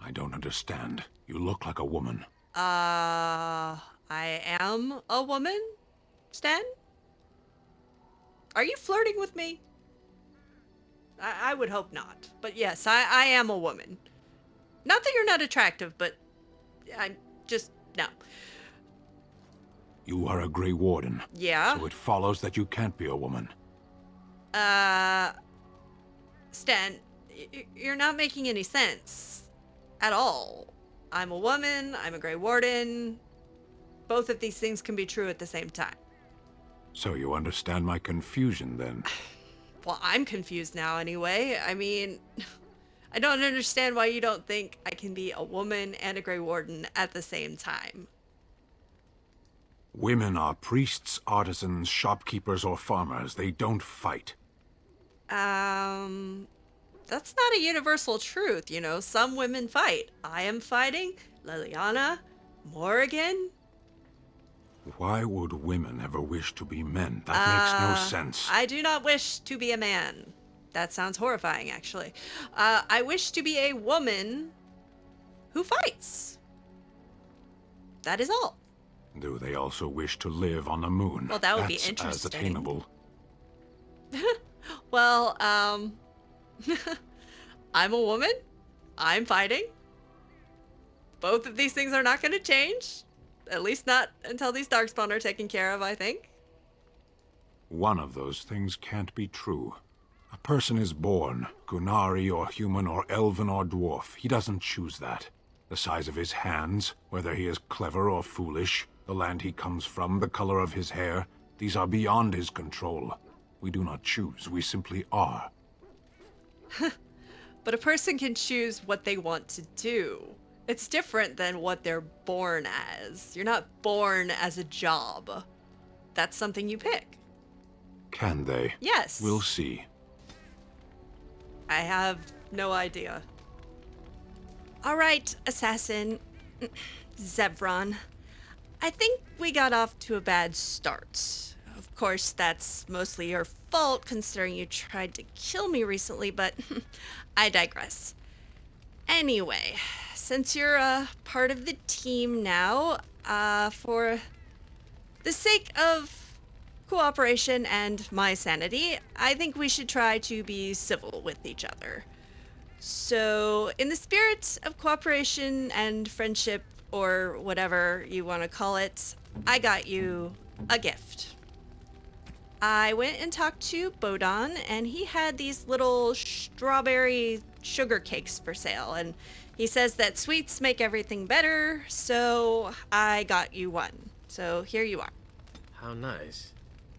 I don't understand. You look like a woman. I am a woman, Stan? Are you flirting with me? I would hope not. But yes, I am a woman. Not that you're not attractive, but I'm just, no. You are a Grey Warden. Yeah? So it follows that you can't be a woman. Stan, you're not making any sense. At all. I'm a woman, I'm a Grey Warden. Both of these things can be true at the same time. So you understand my confusion, then? Well, I'm confused now anyway. I mean, I don't understand why you don't think I can be a woman and a Grey Warden at the same time. Women are priests, artisans, shopkeepers, or farmers. They don't fight. That's not a universal truth, you know. Some women fight. I am fighting. Liliana. Morrigan. Why would women ever wish to be men? That makes no sense. I do not wish to be a man. That sounds horrifying, actually. I wish to be a woman who fights. That is all. Do they also wish to live on the moon? Well, that would be That's interesting. as attainable. Well, I'm a woman. I'm fighting. Both of these things are not going to change. At least not until these darkspawn are taken care of, I think. One of those things can't be true. A person is born, Gunari or human or elven or dwarf. He doesn't choose that. The size of his hands, whether he is clever or foolish, the land he comes from, the color of his hair, these are beyond his control. We do not choose, we simply are. But a person can choose what they want to do. It's different than what they're born as. You're not born as a job. That's something you pick. Can they? Yes. We'll see. I have no idea. All right, assassin. Zevran. I think we got off to a bad start. Of course, that's mostly your fault considering you tried to kill me recently, but I digress. Anyway, since you're a part of the team now, for the sake of cooperation and my sanity, I think we should try to be civil with each other. So, in the spirit of cooperation and friendship, or whatever you want to call it, I got you a gift. I went and talked to Bodon, and he had these little strawberry sugar cakes for sale, and he says that sweets make everything better, so I got you one. So here you are. How nice.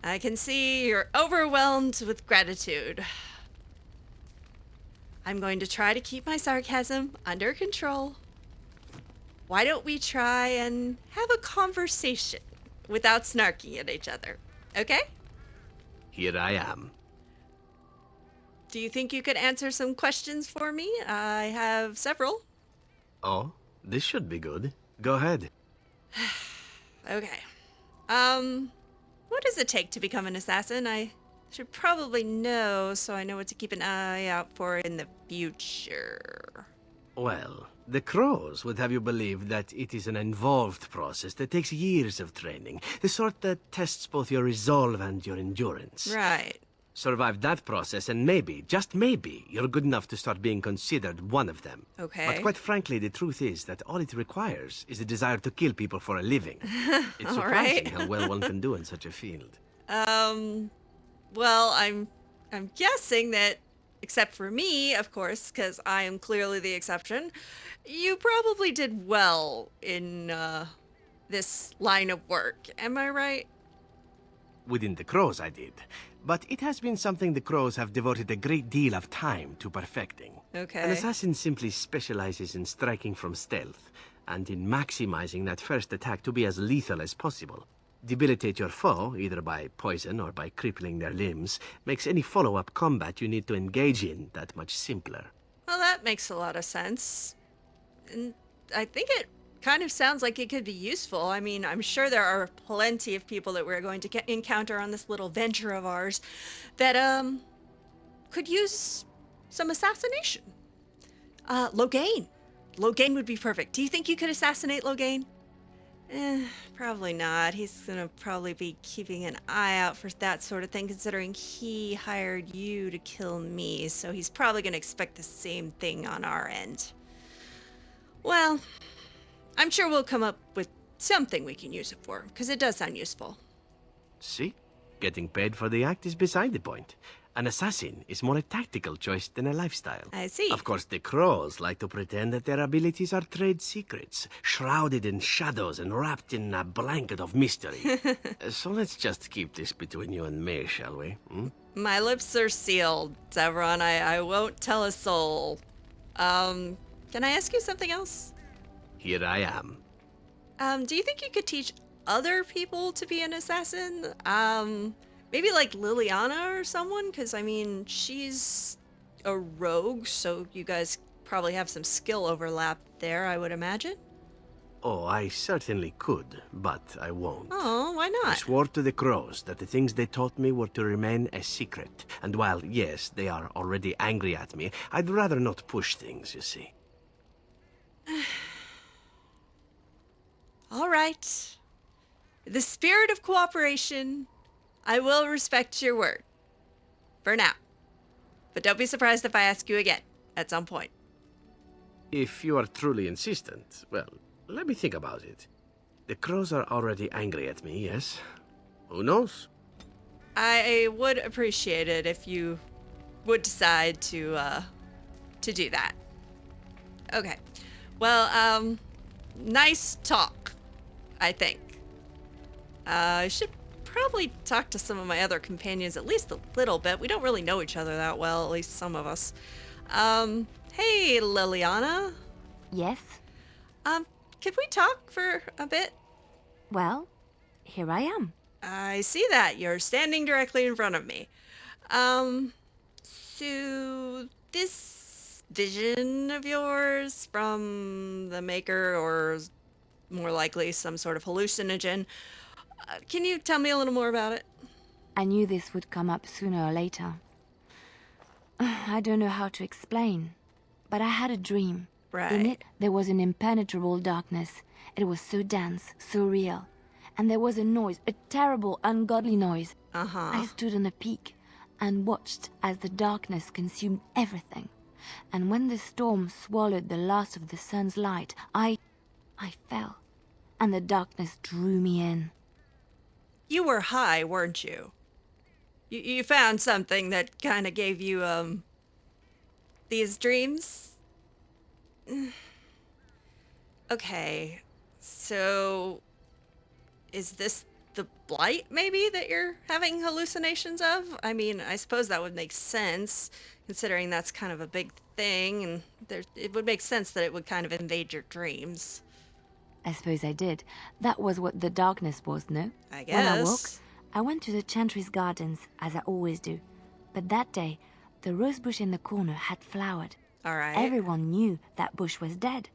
I can see you're overwhelmed with gratitude. I'm going to try to keep my sarcasm under control. Why don't we try and have a conversation without snarking at each other, okay? Here I am. Do you think you could answer some questions for me? I have several. Oh, this should be good. Go ahead. Okay. What does it take to become an assassin? I should probably know so I know what to keep an eye out for in the future. Well, the crows would have you believe that it is an involved process that takes years of training. The sort that tests both your resolve and your endurance. Right. Survive that process and maybe, just maybe, you're good enough to start being considered one of them. Okay. But quite frankly, the truth is that all it requires is a desire to kill people for a living. It's All surprising right. how well one can do in such a field. Well, I'm guessing that, except for me, of course, because I am clearly the exception, you probably did well in this line of work. Am I right? Within the crows, I did. But it has been something the crows have devoted a great deal of time to perfecting. Okay. An assassin simply specializes in striking from stealth, and in maximizing that first attack to be as lethal as possible. Debilitate your foe, either by poison or by crippling their limbs, makes any follow-up combat you need to engage in that much simpler. Well, that makes a lot of sense. And I think it kind of sounds like it could be useful. I mean, I'm sure there are plenty of people that we're going to encounter on this little venture of ours that, could use some assassination. Logain, Loghain would be perfect. Do you think you could assassinate Loghain? Probably not. He's gonna probably be keeping an eye out for that sort of thing, considering he hired you to kill me, so he's probably gonna expect the same thing on our end. Well, I'm sure we'll come up with something we can use it for, because it does sound useful. See? Getting paid for the act is beside the point. An assassin is more a tactical choice than a lifestyle. I see. Of course, the crows like to pretend that their abilities are trade secrets, shrouded in shadows and wrapped in a blanket of mystery. So let's just keep this between you and me, shall we? Hmm? My lips are sealed, Zevran. I won't tell a soul. Can I ask you something else? Here I am. Do you think you could teach other people to be an assassin? Maybe like Liliana or someone? Because, I mean, she's a rogue, so you guys probably have some skill overlap there, I would imagine. Oh, I certainly could, but I won't. Oh, why I not? swore to the crows that the things they taught me were to remain a secret. And while, yes, they are already angry at me, I'd rather not push things, you see. All right. The spirit of cooperation, I will respect your word. For now. But don't be surprised if I ask you again at some point. If you are truly insistent, well, let me think about it. The crows are already angry at me, yes? Who knows? I would appreciate it if you would decide to do that. Okay. Well, nice talk, I think. I should probably talk to some of my other companions at least a little bit. We don't really know each other that well, at least some of us. Hey, Liliana. Yes? Could we talk for a bit? Well, here I am. I see that. You're standing directly in front of me. So this vision of yours from the Maker, or more likely some sort of hallucinogen, can you tell me a little more about it? I knew this would come up sooner or later. I don't know how to explain, but I had a dream. Right. In it, there was an impenetrable darkness. It was so dense, so real. And there was a noise, a terrible, ungodly noise. I stood on a peak and watched as the darkness consumed everything. And when the storm swallowed the last of the sun's light, I fell, and the darkness drew me in. You were high, weren't you? You found something that kind of gave you, these dreams? Okay, so is this the blight, maybe, that you're having hallucinations of? I mean, I suppose that would make sense, considering that's kind of a big thing, and it would make sense that it would kind of invade your dreams. I suppose I did. That was what the darkness was, no? I When I woke, guess. I went to the Chantry's gardens, as I always do. But that day, the rosebush in the corner had flowered. All right. Everyone knew that bush was dead.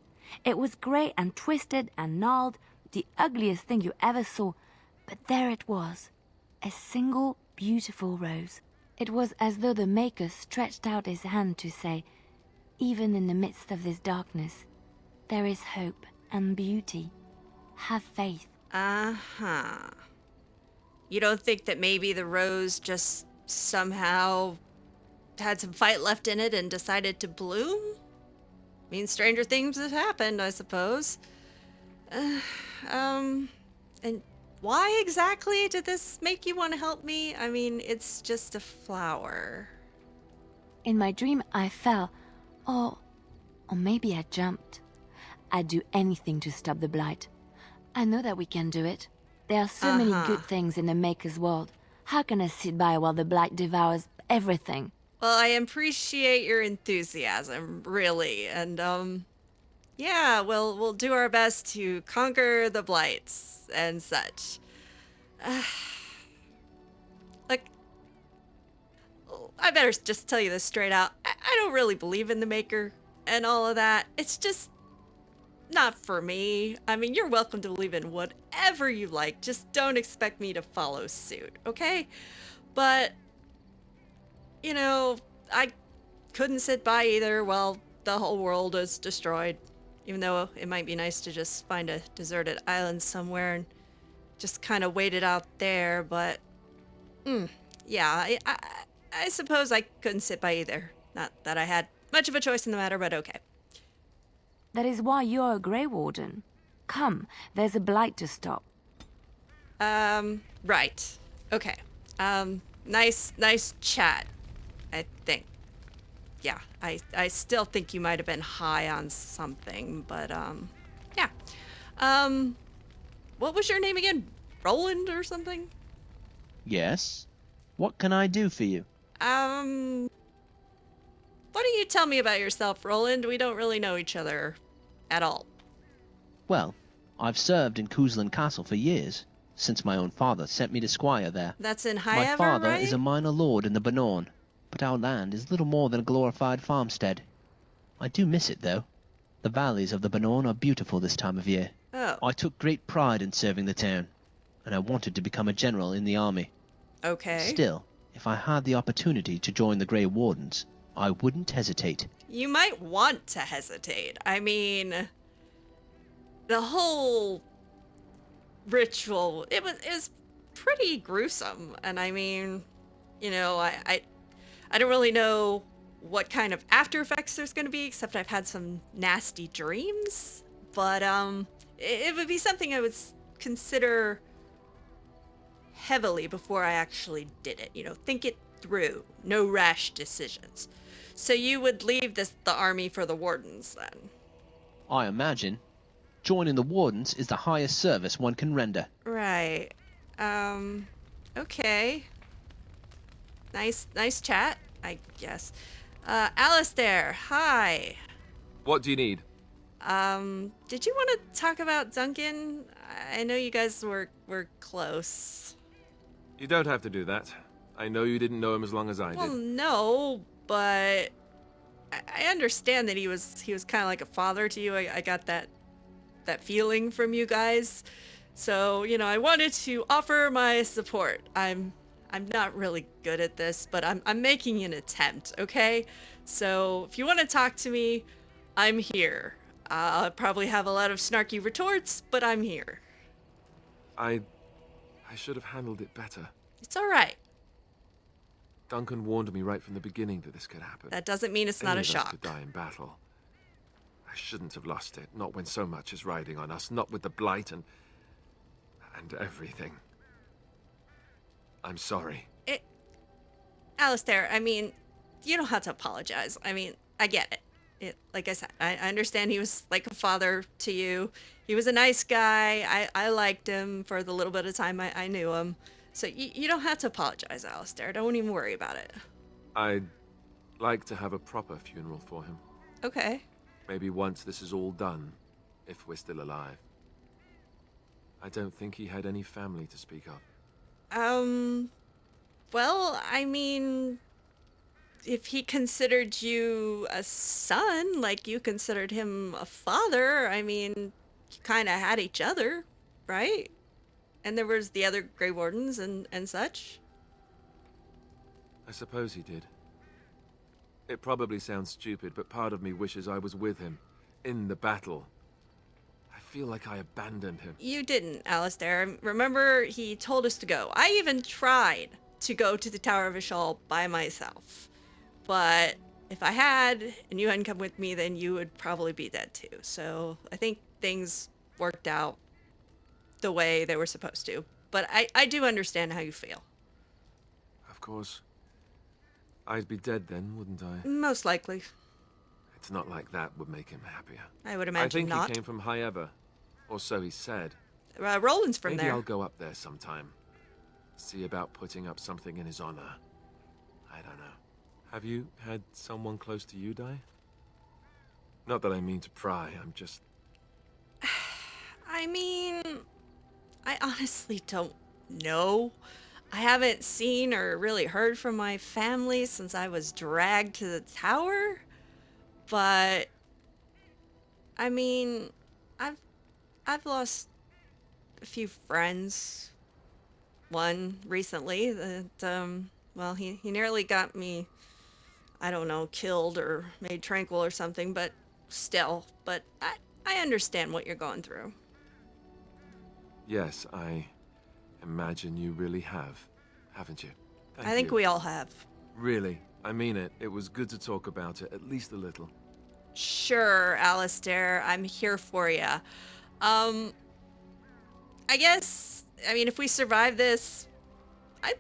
It was grey and twisted and gnarled, the ugliest thing you ever saw. But there it was, a single beautiful rose. It was as though the Maker stretched out his hand to say, even in the midst of this darkness, there is hope and beauty. Have faith. Uh-huh. You don't think that maybe the rose just somehow had some fight left in it and decided to bloom? I mean, stranger things have happened, I suppose. And why exactly did this make you want to help me? I mean, it's just a flower. In my dream, I fell, or maybe I jumped. I'd do anything to stop the blight. I know that we can do it. There are so many good things in the Maker's world. How can I sit by while the blight devours everything? Well, I appreciate your enthusiasm, really. And, yeah, we'll do our best to conquer the blights and such. Look, I better just tell you this straight out. I don't really believe in the Maker and all of that. It's just not for me. I mean, you're welcome to believe in whatever you like. Just don't expect me to follow suit, okay? But, you know, I couldn't sit by either while the whole world is destroyed. Even though it might be nice to just find a deserted island somewhere and just kind of wait it out there, but yeah, I suppose I couldn't sit by either. Not that I had much of a choice in the matter, but okay. That is why you're a Grey Warden. Come, there's a blight to stop. Right. Okay. Nice chat, I think. Yeah, I still think you might have been high on something, but, yeah. What was your name again? Roland or something? Yes? What can I do for you? Why don't you tell me about yourself, Roland? We don't really know each other at all. Well, I've served in Cousland Castle for years, since my own father sent me to squire there. That's in My Highever, father right? is a minor lord in the Bannorn, but our land is little more than a glorified farmstead. I do miss it, though. The valleys of the Bannorn are beautiful this time of year. Oh, I took great pride in serving the town, and I wanted to become a general in the army. okay. Still, if I had the opportunity to join the Grey Wardens, I wouldn't hesitate. You might want to hesitate. I mean, the whole ritual, it was pretty gruesome. And I mean, you know, I don't really know what kind of after effects there's going to be, except I've had some nasty dreams. But it would be something I would consider heavily before I actually did it. You know, think it through. No rash decisions. So you would leave the army for the Wardens then? I imagine joining the Wardens is the highest service one can render. Right. Okay. Nice chat, I guess. Alistair, hi. What do you need? Did you want to talk about Duncan? I know you guys were close. You don't have to do that. I know you didn't know him as long as I Well, did. no, but I understand that he was kind of like a father to you. I got that feeling from you guys. So, you know, I wanted to offer my support. I'm not really good at this, but I'm making an attempt, okay? So, if you want to talk to me, I'm here. I'll probably have a lot of snarky retorts, but I'm here. I should have handled it better. It's all right. Duncan warned me right from the beginning that this could happen. That doesn't mean it's not Any a of us shock. could die in battle. I shouldn't have lost it. Not when so much is riding on us. Not with the blight and everything. I'm sorry. Alistair, I mean, you don't have to apologize. I mean, I get it. Like I said, I understand he was like a father to you. He was a nice guy. I liked him for the little bit of time I knew him. So you don't have to apologize, Alistair. Don't even worry about it. I'd like to have a proper funeral for him. Okay. Maybe once this is all done, if we're still alive. I don't think he had any family to speak of. Well, I mean, if he considered you a son, like you considered him a father, I mean, you kind of had each other, right? And there was the other Grey Wardens and such. I suppose he did. It probably sounds stupid, but part of me wishes I was with him, in the battle. I feel like I abandoned him. You didn't, Alistair. Remember, he told us to go. I even tried to go to the Tower of Ishal by myself. But if I had, and you hadn't come with me, then you would probably be dead too. So I think things worked out the way they were supposed to. But I do understand how you feel. Of course. I'd be dead then, wouldn't I? Most likely. It's not like that would make him happier. I would I imagine think not. he came from Highever. Or so he said. Roland's from Maybe there. I'll go up there sometime. See about putting up something in his honor. I don't know. Have you had someone close to you die? Not that I mean to pry, I'm just... I mean, I honestly don't know. I haven't seen or really heard from my family since I was dragged to the tower. But I mean, I've lost a few friends. One recently that well, he nearly got me, I don't know, killed or made tranquil or something, but still. But I understand what you're going through. Yes, I imagine you really have, haven't you? Thank I think you. we all have. Really, I mean it. It was good to talk about it, at least a little. Sure, Alistair, I'm here for you. I guess, I mean, if we survive this, I'd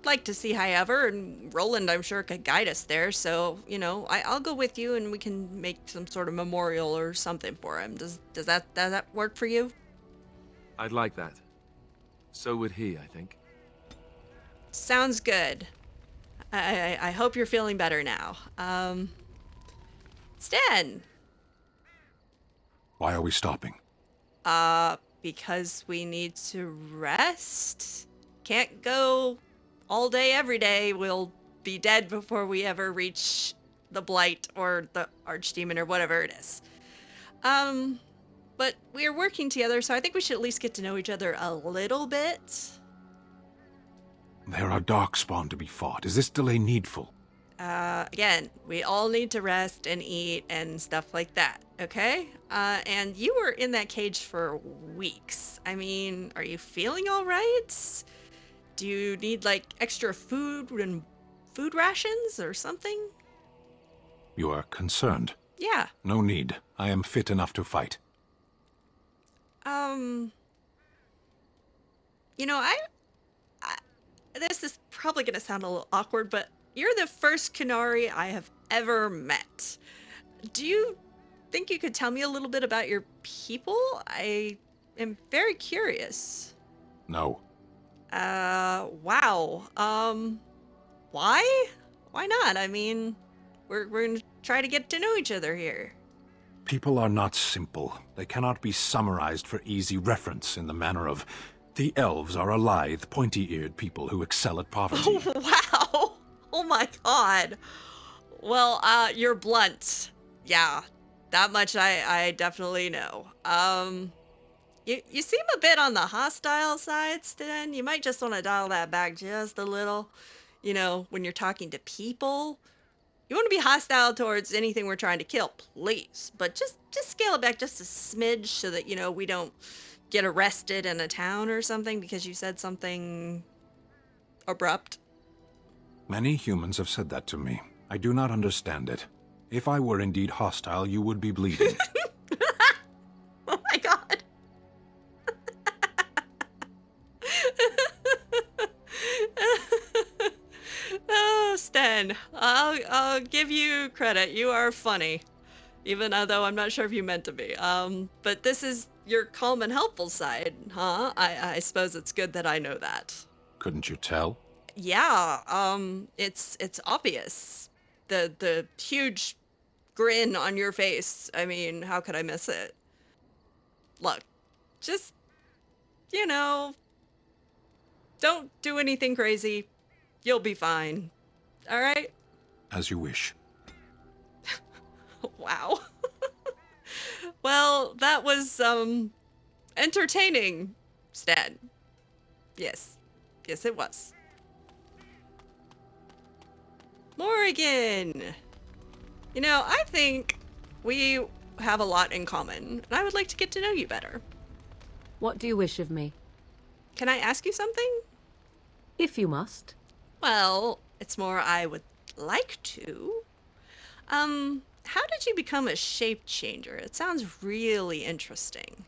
like to see However, and Roland, I'm sure, could guide us there. So, you know, I'll go with you, and we can make some sort of memorial or something for him. Does that work for you? I'd like that. So would he, I think. Sounds good. I hope you're feeling better now. Stan. Why are we stopping? Because we need to rest. Can't go all day, every day. We'll be dead before we ever reach the Blight or the Archdemon or whatever it is. But we're working together, so I think we should at least get to know each other a little bit. There are darkspawn to be fought. Is this delay needful? Again, we all need to rest and eat and stuff like that, okay? And you were in that cage for weeks. I mean, are you feeling all right? Do you need, like, extra food and food rations or something? You are concerned. Yeah. No need. I am fit enough to fight. You know, this is probably going to sound a little awkward, but you're the first Qunari I have ever met. Do you think you could tell me a little bit about your people? I am very curious. No. Wow. Why? Why not? I mean, we're going to try to get to know each other here. People are not simple. They cannot be summarized for easy reference in the manner of, the elves are a lithe, pointy-eared people who excel at poverty. Wow. Oh my god. Well, you're blunt. Yeah, that much I definitely know. You seem a bit on the hostile side, Stan. You might just want to dial that back just a little. You know, when you're talking to people, you want to be hostile towards anything we're trying to kill, please. But just scale it back just a smidge so that, you know, we don't get arrested in a town or something because you said something abrupt. Many humans have said that to me. I do not understand it. If I were indeed hostile, you would be bleeding. Oh my god. Oh, Stan, I'll give you credit. You are funny, even though I'm not sure if you meant to be. But this is your calm and helpful side, huh? I suppose it's good that I know that. Couldn't you tell? Yeah, it's obvious. The huge grin on your face. I mean, how could I miss it? Look, just, you know, don't do anything crazy. You'll be fine. All right? As you wish. Wow. Well, that was, entertaining, Stan. Yes. Yes, it was. Morrigan! You know, I think we have a lot in common, and I would like to get to know you better. What do you wish of me? Can I ask you something? If you must. Well, it's more I would like to. How did you become a shape changer? It sounds really interesting.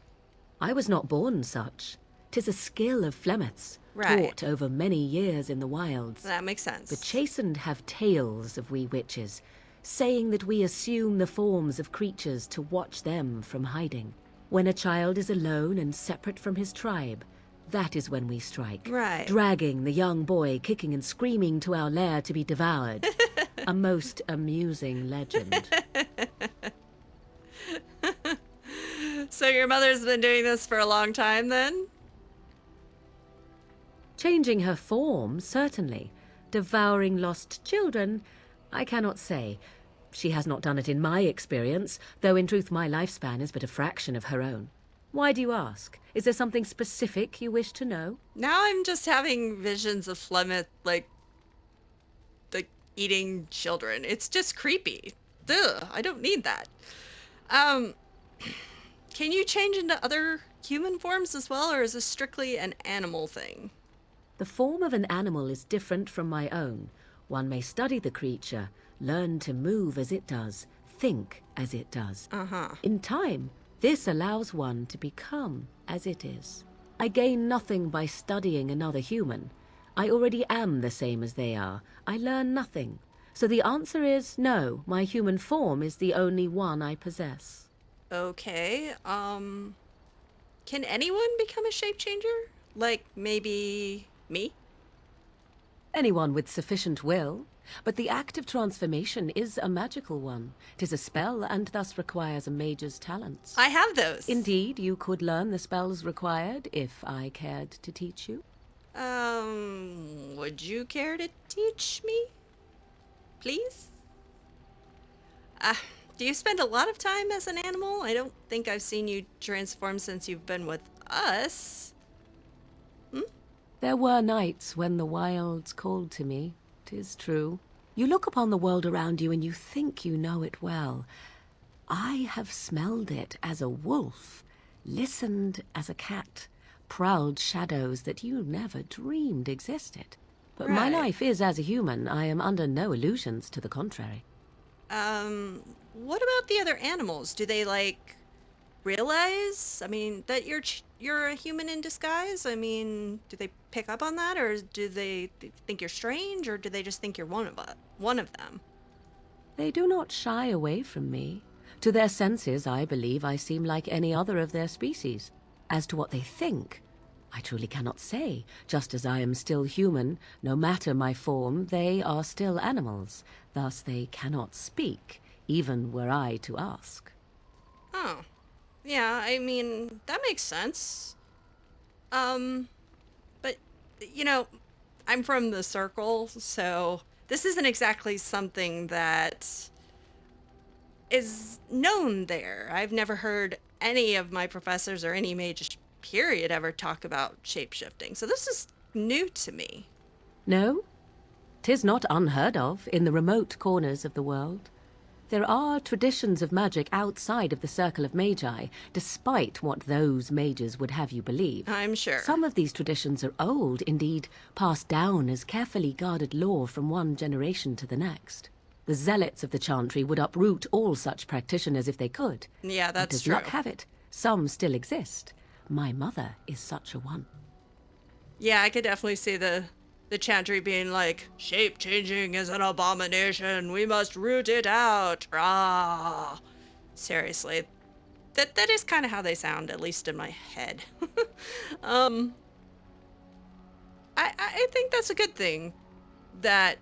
I was not born such. 'Tis a skill of Flemeth's, Right. taught over many years in the wilds. That makes sense. The chastened have tales of we witches, saying that we assume the forms of creatures to watch them from hiding. When a child is alone and separate from his tribe, that is when we strike. Right. Dragging the young boy kicking and screaming to our lair to be devoured. A most amusing legend. So your mother's been doing this for a long time then? Changing her form, certainly. Devouring lost children, I cannot say. She has not done it in my experience, though in truth my lifespan is but a fraction of her own. Why do you ask? Is there something specific you wish to know? Now I'm just having visions of Flemeth, like eating children. It's just creepy. Ugh, I don't need that. can you change into other human forms as well, or is this strictly an animal thing? The form of an animal is different from my own. One may study the creature, learn to move as it does, think as it does. In time, this allows one to become as it is. I gain nothing by studying another human. I already am the same as they are. I learn nothing. So the answer is no, my human form is the only one I possess. Okay, can anyone become a shape changer? Like, maybe me? Anyone with sufficient will. But the act of transformation is a magical one. 'Tis a spell and thus requires a mage's talents. I have those. Indeed, you could learn the spells required if I cared to teach you. Would you care to teach me? Please? Do you spend a lot of time as an animal? I don't think I've seen you transform since you've been with us. There were nights when the wilds called to me. 'Tis true. You look upon the world around you and you think you know it well. I have smelled it as a wolf, listened as a cat, prowled shadows that you never dreamed existed. But my Right. life is as a human. I am under no illusions to the contrary. What about the other animals? Do they, like, realize, I mean, that you're a human in disguise? I mean, do they pick up on that, or do they think you're strange, or do they just think you're one of them? They do not shy away from me. To their senses, I believe I seem like any other of their species. As to what they think, I truly cannot say. Just as I am still human, no matter my form, they are still animals. Thus they cannot speak, even were I to ask. Oh. Yeah, I mean, that makes sense. But, you know, I'm from the circle, so this isn't exactly something that is known there. I've never heard any of my professors or any mage period ever talk about shapeshifting, so this is new to me. No, 'tis not unheard of in the remote corners of the world. There are traditions of magic outside of the circle of magi, despite what those mages would have you believe. I'm sure. Some of these traditions are old, indeed, passed down as carefully guarded lore from one generation to the next. The zealots of the chantry would uproot all such practitioners if they could. Yeah, But that's as true. luck have it, some still exist. My mother is such a one. Yeah, I could definitely see the chantry being like, shape changing is an abomination. We must root it out. Rah. Seriously, that is kind of how they sound, at least in my head. I think that's a good thing that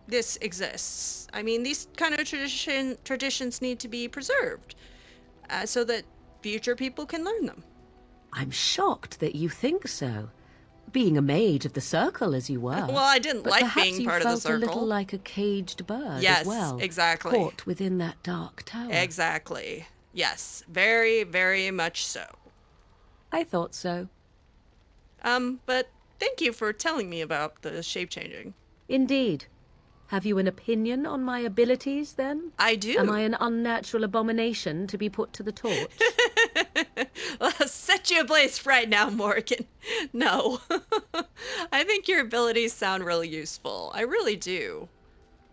this exists. I mean, these kind of traditions need to be preserved so that future people can learn them. I'm shocked that you think so. Being a mage of the circle as you were. Well, I didn't but like perhaps being you part of the felt a little circle. like a caged bird Yes, as well. exactly. Caught within that dark tower. Exactly. Yes, very, very much so. I thought so. But thank you for telling me about the shape changing. Indeed. Have you an opinion on my abilities, then? I do. Am I an unnatural abomination to be put to the torch? Well, I'll set you ablaze right now, Morgan. No. I think your abilities sound really useful. I really do.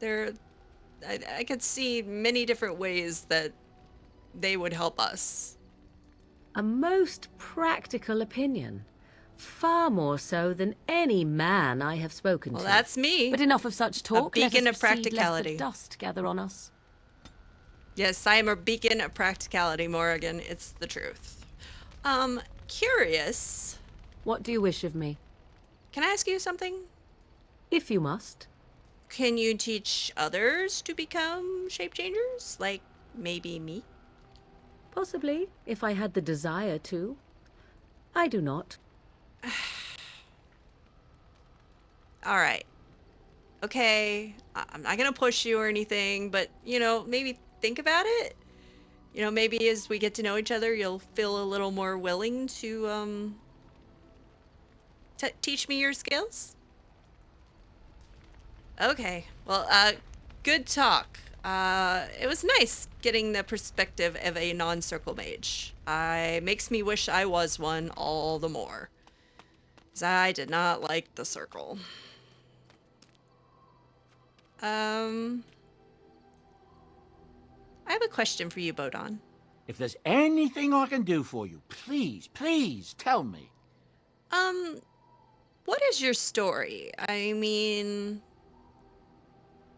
I could see many different ways that they would help us. A most practical opinion. Far more so than any man I have spoken Well, to. that's me. But enough of such talk. beacon Let of us proceed, practicality. lest the dust gather on us. Yes, I am a beacon of practicality, Morgan. It's the truth. Curious. What do you wish of me? Can I ask you something? If you must. Can you teach others to become shape changers? Like, maybe me? Possibly, if I had the desire to. I do not. All right. Okay, I'm not gonna push you or anything, but, you know, maybe think about it. You know, maybe as we get to know each other, you'll feel a little more willing to, teach me your skills? Okay, well, good talk. It was nice getting the perspective of a non-circle mage. Makes me wish I was one all the more. 'Cause I did not like the circle. I have a question for you, Bodon. If there's anything I can do for you, please tell me. What is your story? I mean,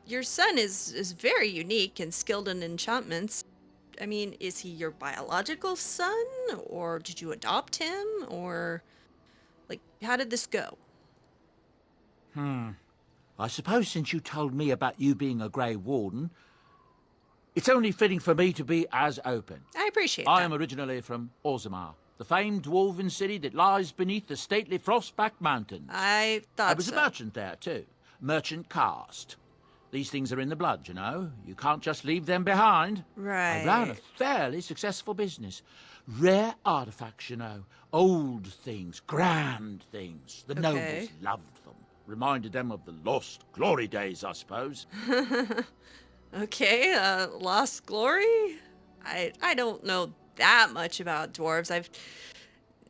your son is very unique and skilled in enchantments. I mean, is he your biological son, or did you adopt him, or, like, how did this go? I suppose since you told me about you being a Grey Warden, it's only fitting for me to be as open. I appreciate I that. am originally from Orzammar, the famed dwarven city that lies beneath the stately Frostback Mountains. I thought I was so. a merchant there, too. Merchant caste. These things are in the blood, you know. You can't just leave them behind. Right. I ran a fairly successful business. Rare artifacts, you know. Old things, grand things. The nobles loved them. Reminded them of the lost glory days, I suppose. Okay, Lost Glory? I don't know that much about dwarves. I've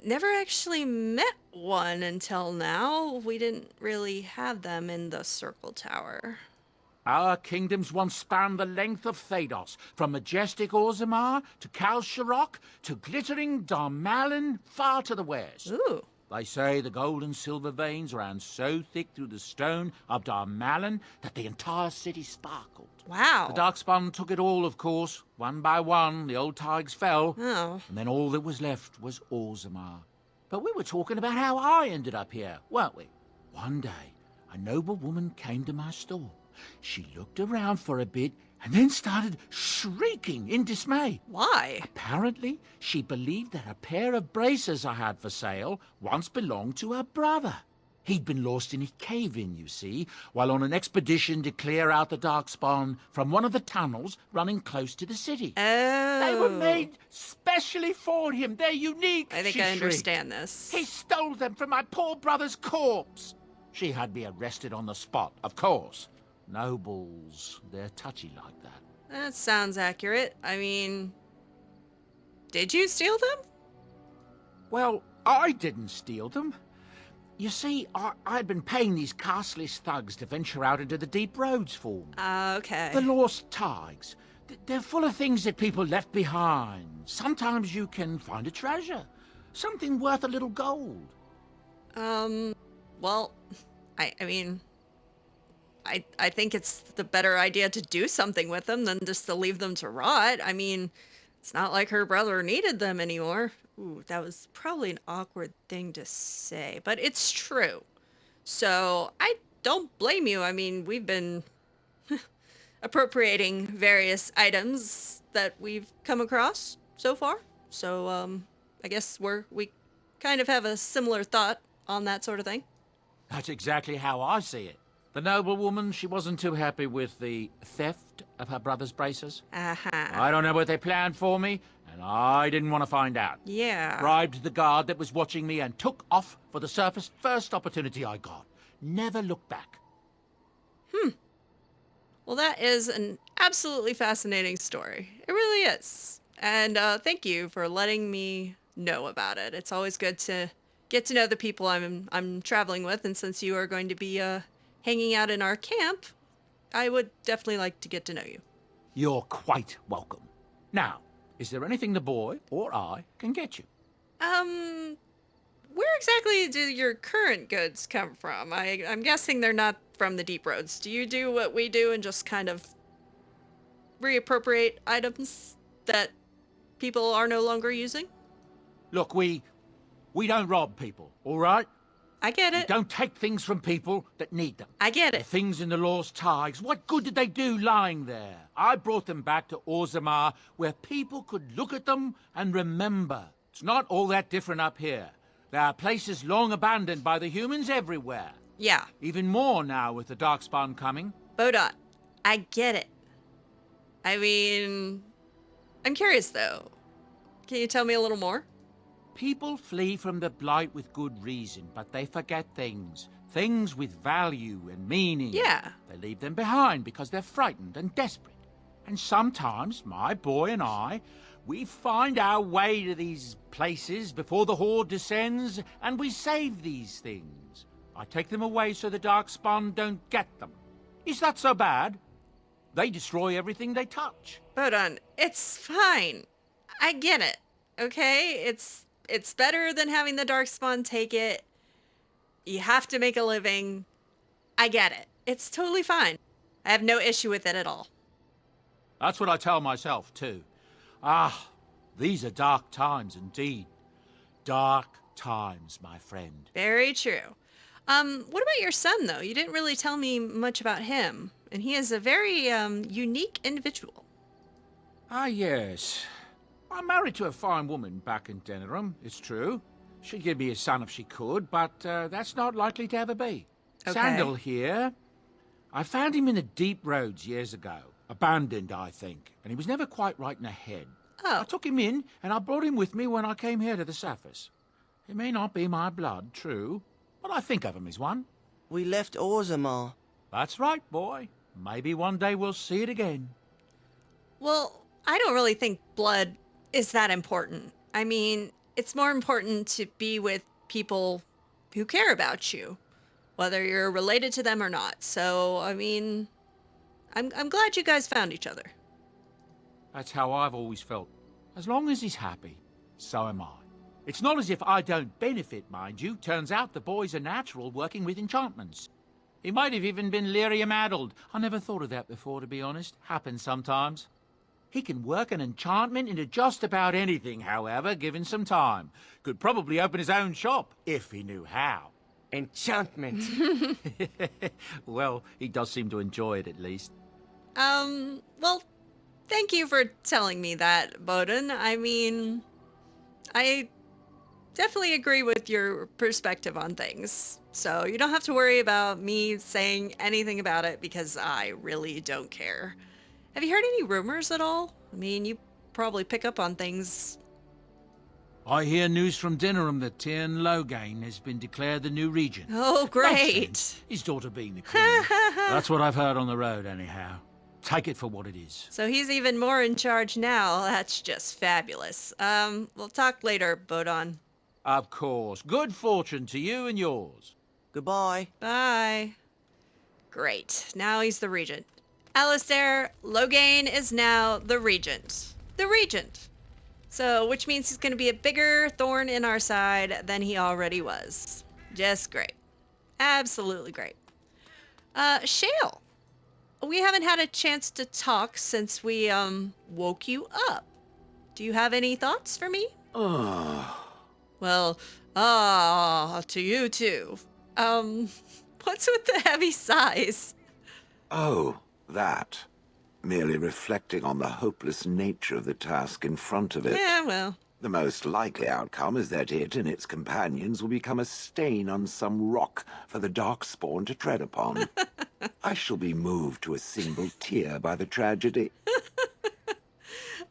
never actually met one until now. We didn't really have them in the Circle Tower. Our kingdoms once spanned the length of Thedas, from majestic Orzammar to Kalsharok to glittering Darmalin far to the west. Ooh. They say the gold and silver veins ran so thick through the stone of Darmalin that the entire city sparkled. Wow. The Darkspawn took it all, of course. One by one, the old Tigers fell. Oh. And then all that was left was Orzammar. But we were talking about how I ended up here, weren't we? One day, a noble woman came to my store. She looked around for a bit and then started shrieking in dismay. Why? Apparently, she believed that a pair of braces I had for sale once belonged to her brother. He'd been lost in a cave-in, you see, while on an expedition to clear out the Darkspawn from one of the tunnels running close to the city. Oh. They were made specially for him. They're unique, I think she I shrieked. understand this. He stole them from my poor brother's corpse. She had me arrested on the spot, of course. Nobles, they're touchy like that. That sounds accurate. I mean, did you steal them? Well, I didn't steal them. You see, I'd been paying these castless thugs to venture out into the deep roads for me. Okay. The lost tigers. They're full of things that people left behind. Sometimes you can find a treasure. Something worth a little gold. Well, I mean, I think it's the better idea to do something with them than just to leave them to rot. I mean, it's not like her brother needed them anymore. Ooh, that was probably an awkward thing to say, but it's true. So I don't blame you. I mean, we've been appropriating various items that we've come across so far. So I guess we kind of have a similar thought on that sort of thing. That's exactly how I see it. The noblewoman, she wasn't too happy with the theft of her brother's braces. Uh-huh. I don't know what they planned for me, and I didn't want to find out. Yeah. Bribed the guard that was watching me and took off for the surface first opportunity I got. Never looked back. Well, that is an absolutely fascinating story. It really is. And thank you for letting me know about it. It's always good to get to know the people I'm traveling with, and since you are going to be hanging out in our camp, I would definitely like to get to know you. You're quite welcome. Now, is there anything the boy or I can get you? Where exactly do your current goods come from? I'm guessing they're not from the deep roads. Do you do what we do and just kind of reappropriate items that people are no longer using? Look, we don't rob people, all right? I get We it. don't take things from people that need them. I get The it. things in the lost tigers, what good did they do lying there? I brought them back to Orzammar, where people could look at them and remember. It's not all that different up here. There are places long abandoned by the humans everywhere. Yeah. Even more now with the Darkspawn coming. Bodot, I get it. I mean, I'm curious though. Can you tell me a little more? People flee from the Blight with good reason, but they forget things. Things with value and meaning. Yeah. They leave them behind because they're frightened and desperate. And sometimes my boy and I, we find our way to these places before the Horde descends, and we save these things. I take them away so the Darkspawn don't get them. Is that so bad? They destroy everything they touch. Bodon, it's fine. I get it. Okay? It's better than having the Darkspawn take it. You have to make a living. I get it. It's totally fine. I have no issue with it at all. That's what I tell myself, too. Ah, these are dark times indeed. Dark times, my friend. Very true. What about your son, though? You didn't really tell me much about him. And he is a very, unique individual. Ah, yes. I'm married to a fine woman back in Denerim, it's true. She'd give me a son if she could, but that's not likely to ever be. Okay. Sandal here. I found him in the deep roads years ago. Abandoned, I think, and he was never quite right in the head. Oh. I took him in, and I brought him with me when I came here to the surface. He may not be my blood, true, but I think of him as one. We left Orzammar. That's right, boy. Maybe one day we'll see it again. Well, I don't really think blood is that important. I mean, it's more important to be with people who care about you, whether you're related to them or not. So, I mean, I'm glad you guys found each other. That's how I've always felt. As long as he's happy, so am I. It's not as if I don't benefit, mind you. Turns out the boy's a natural working with enchantments. He might have even been lyrium-addled. I never thought of that before, to be honest. Happens sometimes. He can work an enchantment into just about anything, however, given some time. Could probably open his own shop, if he knew how. Enchantment. Well, he does seem to enjoy it, at least. Well, thank you for telling me that, Bodon. I mean, I definitely agree with your perspective on things. So you don't have to worry about me saying anything about it because I really don't care. Have you heard any rumors at all? I mean, you probably pick up on things. I hear news from Denerim that Tyrn Loghain has been declared the new regent. Oh, great. Nonsense. His daughter being the queen. That's what I've heard on the road, anyhow. Take it for what it is. So he's even more in charge now. That's just fabulous. We'll talk later, Bodon. Of course. Good fortune to you and yours. Goodbye. Bye. Great. Now he's the regent. Alistair, Loghain is now the regent. The regent. So, which means he's going to be a bigger thorn in our side than he already was. Just great. Absolutely great. Shale. We haven't had a chance to talk since we, woke you up. Do you have any thoughts for me? Well, to you too. What's with the heavy sighs? Oh, that. Merely reflecting on the hopeless nature of the task in front of it. Yeah, well. The most likely outcome is that it and its companions will become a stain on some rock for the Darkspawn to tread upon. I shall be moved to a single tear by the tragedy.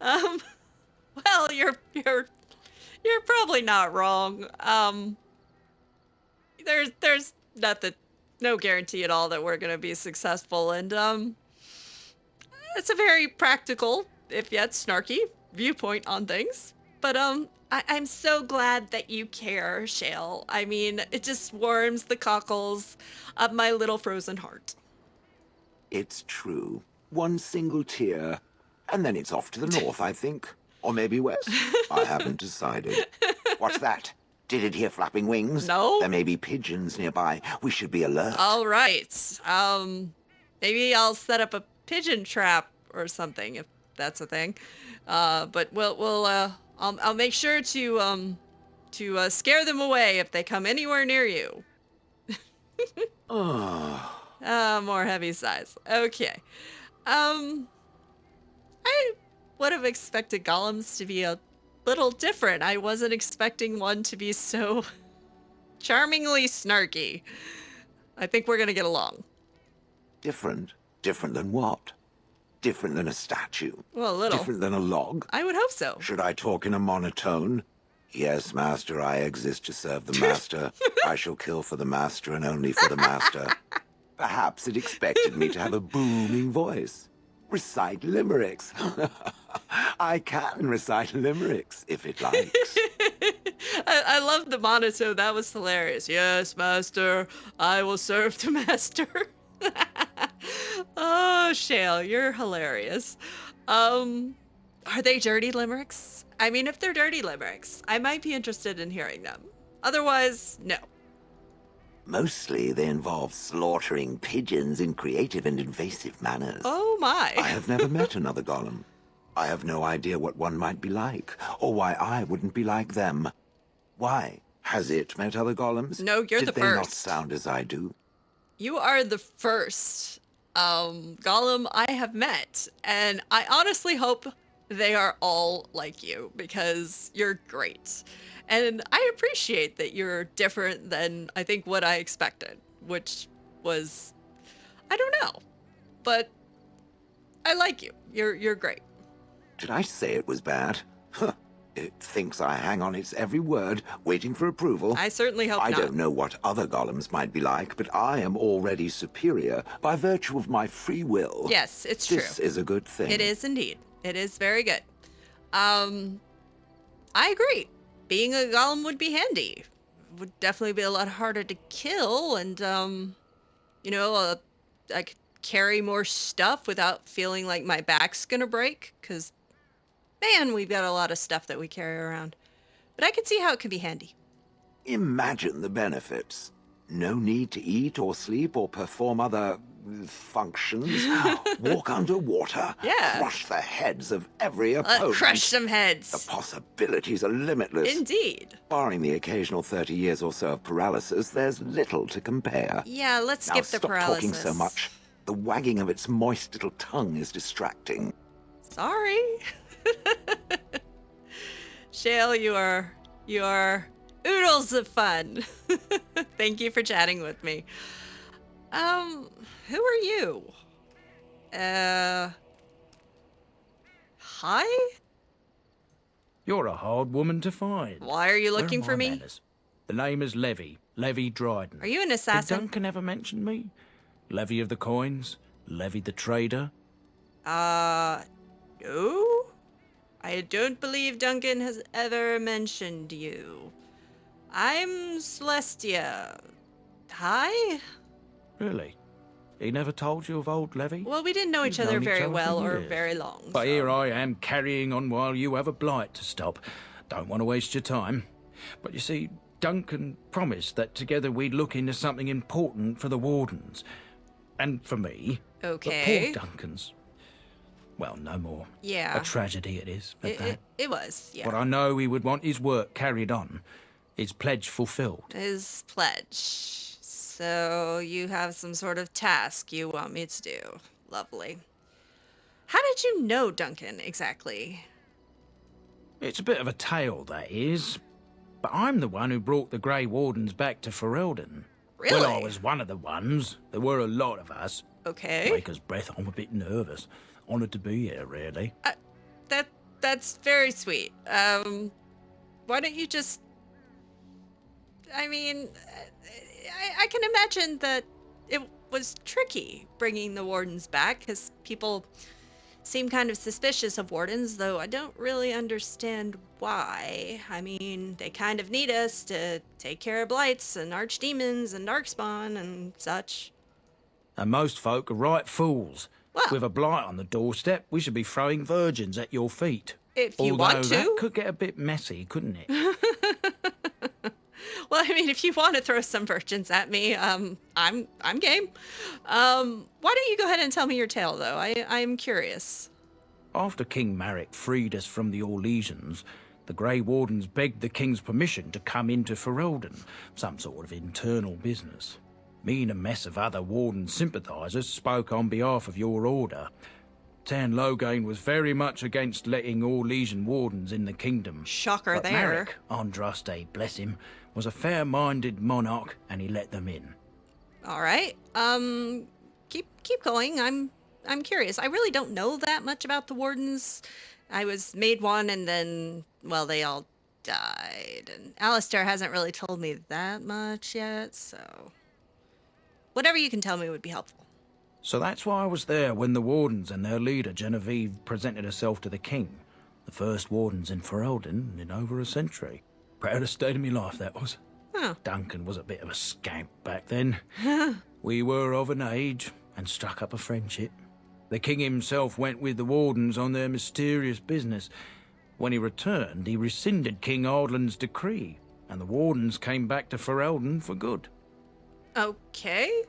Well, you're probably not wrong. There's no guarantee at all that we're gonna be successful, and it's a very practical, if yet snarky, viewpoint on things. But I'm so glad that you care, Shale. I mean, it just warms the cockles of my little frozen heart. It's true. One single tear, and then it's off to the north, I think. Or maybe west. I haven't decided. What's that? Did it hear flapping wings? No. There may be pigeons nearby. We should be alert. All right. Maybe I'll set up a pigeon trap or something if that's a thing. But I'll make sure to scare them away if they come anywhere near you. More heavy sighs. Okay. I would have expected golems to be a little different. I wasn't expecting one to be so charmingly snarky. I think we're gonna get along. Different? Different than what? Different than a statue? Well, a little. Different than a log? I would hope so. Should I talk in a monotone? Yes, master, I exist to serve the master. I shall kill for the master and only for the master. Perhaps it expected me to have a booming voice. Recite limericks. I can recite limericks, if it likes. I love the monotone. That was hilarious. Yes, master. I will serve the master. Oh, Shale, you're hilarious. Are they dirty limericks? I mean, if they're dirty limericks, I might be interested in hearing them. Otherwise, no. Mostly they involve slaughtering pigeons in creative and invasive manners. Oh my. I have never met another golem. I have no idea what one might be like, or why I wouldn't be like them. Why? Has it met other golems? No, you're the Did they not first. sound as I do? You are the first golem I have met, and I honestly hope they are all like you, because you're great. And I appreciate that you're different than I think what I expected, which was, I don't know, but I like you. You're great. Did I say it was bad? Huh. It thinks I hang on its every word, waiting for approval. I certainly hope I not. don't know what other golems might be like, but I am already superior by virtue of my free will. Yes, it's true. This is a good thing. It is indeed. It is very good. I agree. Being a golem would be handy. Would definitely be a lot harder to kill, and you know, I could carry more stuff without feeling like my back's gonna break, because man, we've got a lot of stuff that we carry around. But I can see how it can be handy. Imagine the benefits. No need to eat or sleep or perform other functions. Walk underwater. Yeah. Crush the heads of every opponent. Crush some heads. The possibilities are limitless. Indeed. Barring the occasional 30 years or so of paralysis, there's little to compare. Yeah, let's Now skip the stop paralysis. talking so much. The wagging of its moist little tongue is distracting. Sorry. Shale, you are oodles of fun. Thank you for chatting with me. Who are you? Hi? You're a hard woman to find. Why are you Where looking are for my me? manners? The name is Levy Dryden. Are you an Did assassin? Duncan ever mention me? Levy of the coins? Levy the trader? No. I don't believe Duncan has ever mentioned you. I'm Celestia. Hi? Really? He never told you of old Levy? Well, we didn't know each We've other known very for well or years. very long. But so- here I am carrying on while you have a blight to stop. Don't want to waste your time. But you see, Duncan promised that together we'd look into something important for the Wardens. And for me. Okay. But poor Duncan's. Well, no more. Yeah. A tragedy it is, at that. It was, yeah. But I know he would want his work carried on. His pledge fulfilled. His pledge. So you have some sort of task you want me to do. Lovely. How did you know Duncan exactly? It's a bit of a tale, that is. But I'm the one who brought the Grey Wardens back to Ferelden. Really? Well, I was one of the ones. There were a lot of us. Okay. Breaker's breath, I'm a bit nervous. Honoured to be here, really. That's very sweet. Why don't you just... I mean, I can imagine that it was tricky bringing the Wardens back, because people seem kind of suspicious of Wardens, though I don't really understand why. I mean, they kind of need us to take care of blights and archdemons and darkspawn and such. And most folk are right fools. Well, With a blight on the doorstep, we should be throwing virgins at your feet. if you Although want to. that could get a bit messy, couldn't it? Well, I mean, if you want to throw some virgins at me, I'm game. Why don't you go ahead and tell me your tale, though? I'm curious. After King Marek freed us from the Orlesians, the Grey Wardens begged the King's permission to come into Ferelden, some sort of internal business. Me and a mess of other Warden sympathisers spoke on behalf of your order. Tan Loghain was very much against letting Orlesian Wardens in the kingdom. Shocker But there. Marek, Andraste, bless him, was a fair-minded monarch, and he let them in. All right. Keep going. I'm curious. I really don't know that much about the Wardens. I was made one, and then, well, they all died. And Alistair hasn't really told me that much yet, so... Whatever you can tell me would be helpful. So that's why I was there when the Wardens and their leader, Genevieve, presented herself to the king. The first Wardens in Ferelden in over a century. Proudest day of my life, that was. Huh. Duncan was a bit of a scamp back then. We were of an age and struck up a friendship. The king himself went with the Wardens on their mysterious business. When he returned, he rescinded King Ardlan's decree, and the Wardens came back to Ferelden for good. Okay.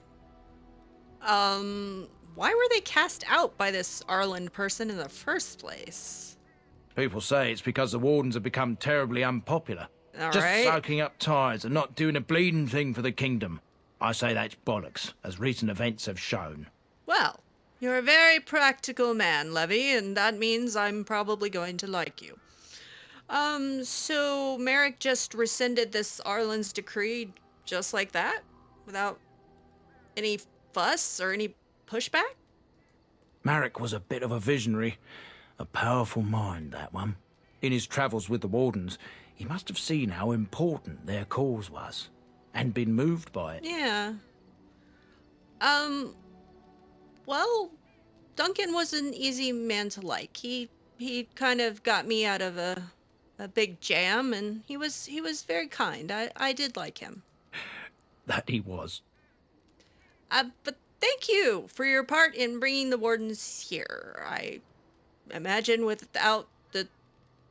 Why were they cast out by this Arland person in the first place? People say it's because the Wardens have become terribly unpopular. All Just right. soaking up ties and not doing a bleeding thing for the kingdom. I say that's bollocks, as recent events have shown. Well, you're a very practical man, Levy, and that means I'm probably going to like you. So Merrick just rescinded this Arlen's decree just like that? Without any fuss or any pushback? Marek was a bit of a visionary. A powerful mind, that one. In his travels with the Wardens, he must have seen how important their cause was, and been moved by it. Yeah. Well, Duncan was an easy man to like. He kind of got me out of a big jam, and he was very kind. I did like him. That he was. But thank you for your part in bringing the Wardens here. I imagine without the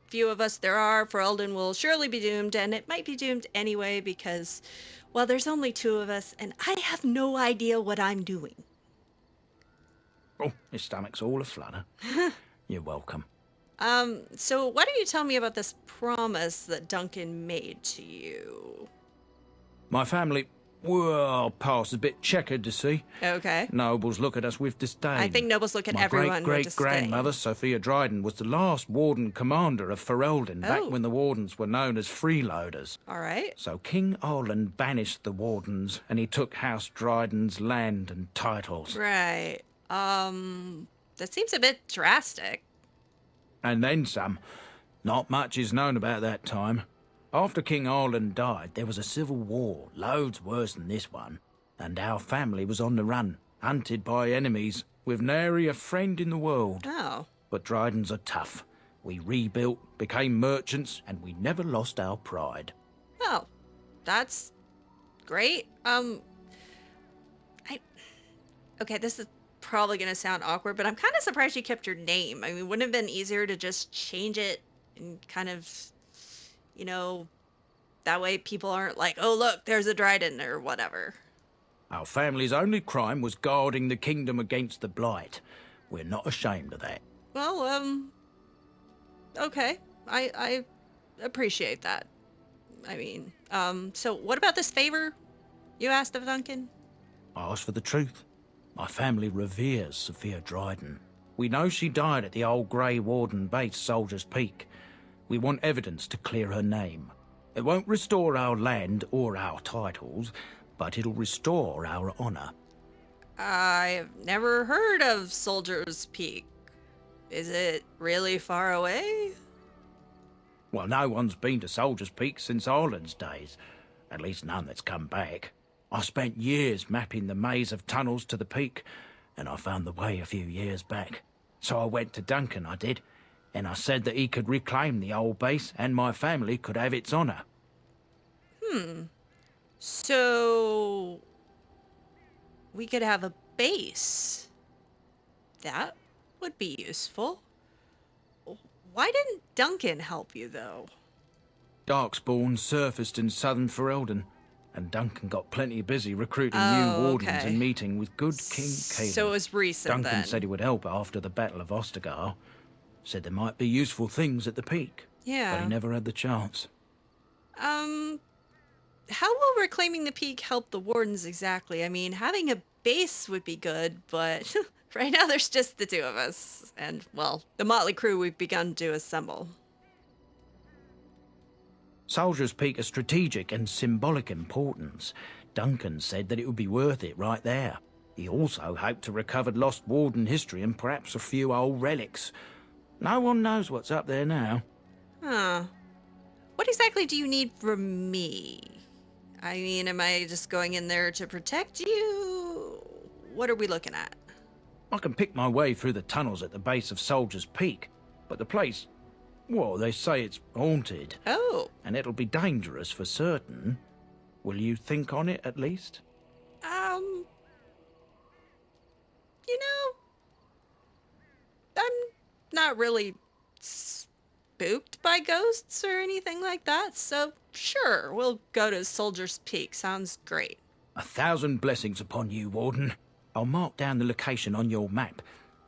few of us there are, Ferelden will surely be doomed, and it might be doomed anyway because, well, there's only 2 of us, and I have no idea what I'm doing. Oh, his stomach's all aflutter. You're welcome. So why don't you tell me about this promise that Duncan made to you? My family, well, past a bit checkered to see. Okay. Nobles look at us with disdain. I think nobles look at My everyone with disdain. great-great-grandmother, Sophia Dryden, was the last Warden commander of Ferelden back Oh. when the Wardens were known as freeloaders. All right. So King Arland banished the Wardens, and he took House Dryden's land and titles. Right. That seems a bit drastic. And then some. Not much is known about that time. After King Arland died, there was a civil war, loads worse than this one. And our family was on the run, hunted by enemies, with nary a friend in the world. Oh. But Drydens are tough. We rebuilt, became merchants, and we never lost our pride. Oh, that's great. Okay, this is probably gonna sound awkward, but I'm kind of surprised you kept your name. I mean, wouldn't it have been easier to just change it and kind of, you know, that way people aren't like, oh, look, there's a Dryden or whatever. Our family's only crime was guarding the kingdom against the blight. We're not ashamed of that. Well, okay. I appreciate that. I mean, so what about this favor you asked of Duncan? I asked for the truth. My family reveres Sophia Dryden. We know she died at the old Grey Warden base, Soldier's Peak. We want evidence to clear her name. It won't restore our land or our titles, but it'll restore our honour. I've never heard of Soldier's Peak. Is it really far away? Well, no one's been to Soldier's Peak since Arland's days. At least none that's come back. I spent years mapping the maze of tunnels to the peak, and I found the way a few years back. So I went to Duncan, I did, and I said that he could reclaim the old base and my family could have its honour. So we could have a base. That would be useful. Why didn't Duncan help you, though? Darkspawn surfaced in southern Ferelden, and Duncan got plenty busy recruiting new wardens okay. and meeting with good King Caleb. So it was recent, Duncan then. said he would help after the Battle of Ostergar. Said there might be useful things at the peak. Yeah. But he never had the chance. How will reclaiming the peak help the Wardens exactly? I mean, having a base would be good, but right now there's just the 2 of us. And, well, the motley crew we've begun to assemble. Soldier's Peak has strategic and symbolic importance. Duncan said that it would be worth it right there. He also hoped to recover lost Warden history and perhaps a few old relics. No one knows what's up there now. Huh. What exactly do you need from me? I mean, am I just going in there to protect you? What are we looking at? I can pick my way through the tunnels at the base of Soldier's Peak, but the place, well, they say it's haunted. Oh. And it'll be dangerous for certain. Will you think on it at least? You know, I'm not really spooked by ghosts or anything like that, so sure, we'll go to Soldier's Peak. Sounds great. 1,000 blessings upon you, Warden. I'll mark down the location on your map.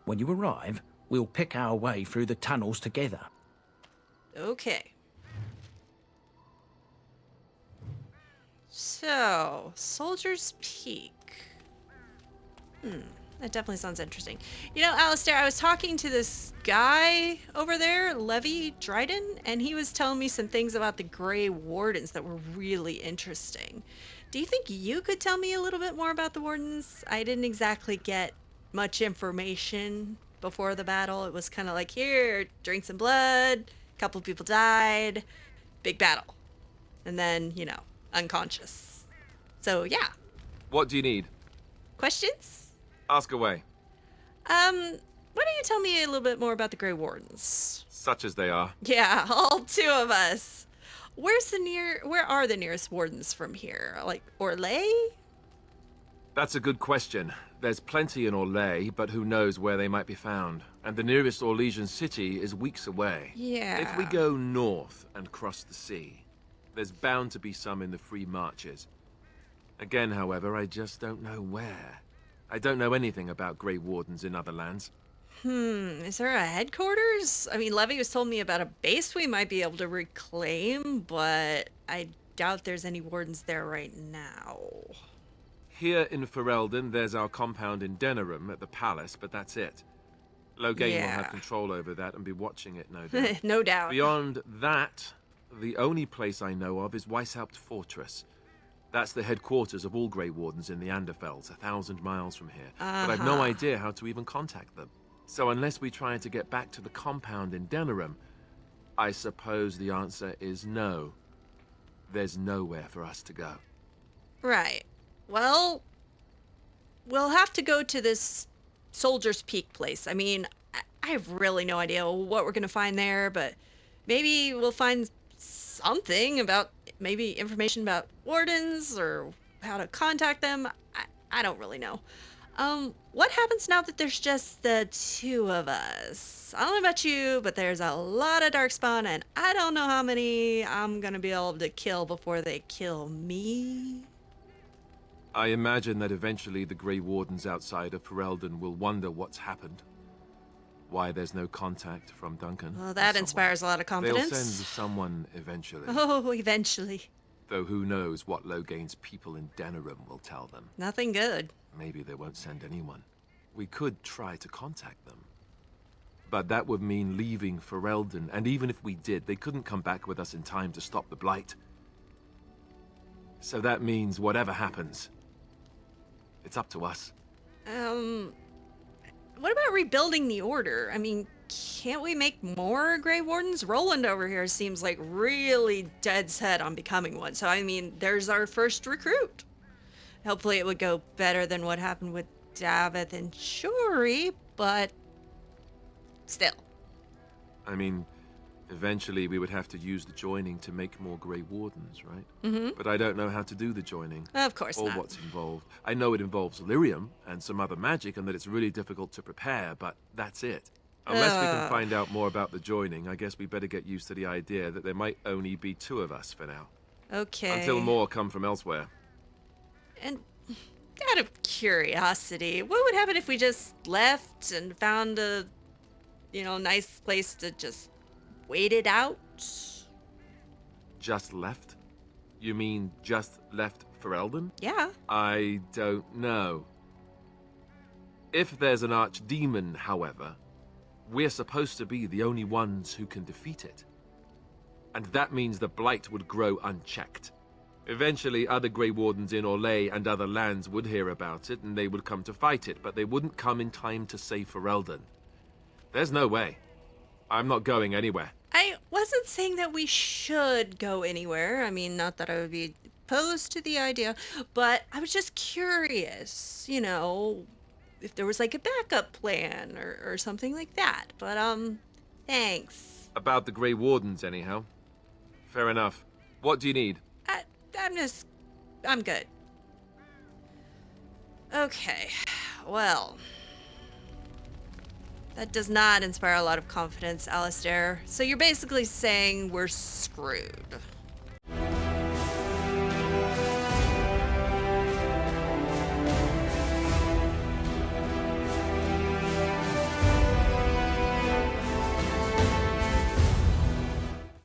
When you arrive, we'll pick our way through the tunnels together. Okay. So, Soldier's Peak. That definitely sounds interesting. You know, Alistair, I was talking to this guy over there, Levi Dryden, and he was telling me some things about the Grey Wardens that were really interesting. Do you think you could tell me a little bit more about the Wardens? I didn't exactly get much information before the battle. It was kind of like, here, drink some blood, a couple people died, big battle. And then, you know, unconscious. So, yeah. What do you need? Questions? Ask away. Why don't you tell me a little bit more about the Grey Wardens? Such as they are. Yeah, all two of us. Where are the nearest wardens from here? Like, Orlais? That's a good question. There's plenty in Orlais, but who knows where they might be found. And the nearest Orlesian city is weeks away. Yeah. If we go north and cross the sea, there's bound to be some in the Free Marches. Again, however, I just don't know where. I don't know anything about Grey Wardens in other lands. Is there a headquarters? I mean, Levi was told me about a base we might be able to reclaim, but I doubt there's any wardens there right now. Here in Ferelden, there's our compound in Denerim at the palace, but that's it. Loghain will have control over that and be watching it, no doubt. No doubt. Beyond that, the only place I know of is Weishaupt Fortress. That's the headquarters of all Grey Wardens in the Anderfells, 1,000 miles from here. But I've no idea how to even contact them. So unless we try to get back to the compound in Denerim, I suppose the answer is no. There's nowhere for us to go. Right. Well, we'll have to go to this Soldier's Peak place. I mean, I have really no idea what we're going to find there, but maybe we'll find something about, maybe information about wardens or how to contact them. I don't really know. What happens now that there's just the two of us? I don't know about you, but there's a lot of darkspawn, and I don't know how many I'm gonna be able to kill before they kill me. I imagine that eventually the Grey Wardens outside of Ferelden will wonder what's happened. Why there's no contact from Duncan. Well, that inspires a lot of confidence. They'll send someone eventually. Oh, eventually. Though who knows what Loghain's people in Denerim will tell them. Nothing good. Maybe they won't send anyone. We could try to contact them. But that would mean leaving Ferelden, and even if we did, they couldn't come back with us in time to stop the Blight. So that means whatever happens, it's up to us. What about rebuilding the Order? I mean, can't we make more Grey Wardens? Roland over here seems like really dead set on becoming one. So, I mean, there's our first recruit. Hopefully it would go better than what happened with Davith and Shuri, but still. I mean, eventually we would have to use the joining to make more Grey Wardens, right? Mm-hmm. But I don't know how to do the joining. Of course or not. what's involved. I know it involves lyrium and some other magic and that it's really difficult to prepare, but that's it. Unless we can find out more about the joining, I guess we better get used to the idea that there might only be two of us for now. Okay. Until more come from elsewhere. And out of curiosity, what would happen if we just left and found a, nice place to just wait it out? Just left? You mean just left Ferelden? Yeah. I don't know. If there's an archdemon, however, we're supposed to be the only ones who can defeat it. And that means the Blight would grow unchecked. Eventually, other Grey Wardens in Orlais and other lands would hear about it, and they would come to fight it, but they wouldn't come in time to save Ferelden. There's no way. I'm not going anywhere. I wasn't saying that we should go anywhere. I mean, not that I would be opposed to the idea, but I was just curious, if there was like a backup plan or something like that. But thanks. About the Grey Wardens, anyhow. Fair enough. What do you need? I'm good. Okay, well, that does not inspire a lot of confidence, Alistair. So you're basically saying we're screwed.